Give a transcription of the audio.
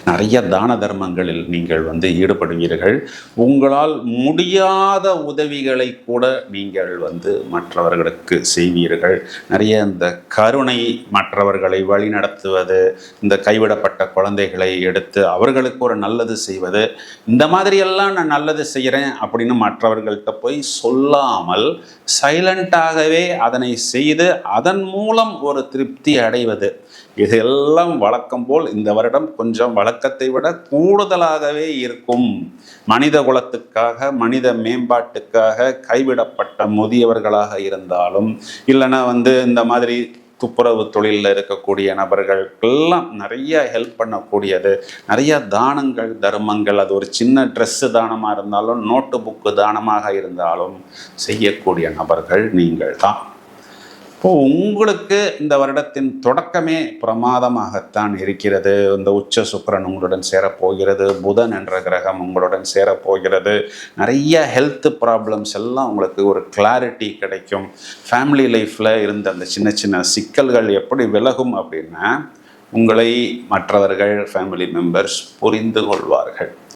நிறைய தான தர்மங்களில் நீங்கள் ஈடுபடுவீர்கள். உங்களால் முடியாத உதவிகளை கூட நீங்கள் மற்றவர்களுக்கு செய்வீர்கள். நிறைய இந்த கருணை, மற்றவர்களை வழிநடத்துவது, இந்த கைவிடப்பட்ட குழந்தைகளை எடுத்து அவர்களுக்கு ஒரு நல்லது செய்வது, இந்த மாதிரியெல்லாம் நான் நல்லது செய்கிறேன் அப்படின்னு மற்றவர்கள்ட்ட போய் சொல்லாமல் சைலண்டாகவே அதனை செய்து அதன் மூலம் ஒரு திருப்தி அடைவது, இதெல்லாம் வழக்கம் போல் இந்த வருடம் கொஞ்சம் வழக்கத்தை விட கூடுதலாகவே இருக்கும். மனித குலத்துக்காக, மனித மேம்பாட்டுக்காக கைவிடப்பட்ட முதியவர்களாக இருந்தாலும், இல்லைன்னா இந்த மாதிரி துப்புரவு தொழிலில் இருக்கக்கூடிய நபர்களுக்கெல்லாம் நிறைய ஹெல்ப் பண்ணக்கூடியது, நிறைய தானங்கள் தர்மங்கள், அது ஒரு சின்ன ட்ரெஸ்ஸு தானமாக இருந்தாலும், நோட்டு புக்கு தானமாக இருந்தாலும் செய்யக்கூடிய நபர்கள் நீங்கள் தான். இப்போது உங்களுக்கு இந்த வருடத்தின் தொடக்கமே பிரமாதமாகத்தான் இருக்கிறது. இந்த உச்ச சுக்கிரன் உங்களுடன் சேரப்போகிறது, புதன் என்ற கிரகம் உங்களுடன் சேரப்போகிறது. நிறைய ஹெல்த் ப்ராப்ளம்ஸ் எல்லாம் உங்களுக்கு ஒரு கிளாரிட்டி கிடைக்கும். ஃபேமிலி லைஃப்பில் இருந்த அந்த சின்ன சின்ன சிக்கல்கள் எப்படி விலகும் அப்படின்னா, உங்களை மற்றவர்கள், ஃபேமிலி மெம்பர்ஸ் புரிந்து கொள்வார்கள்.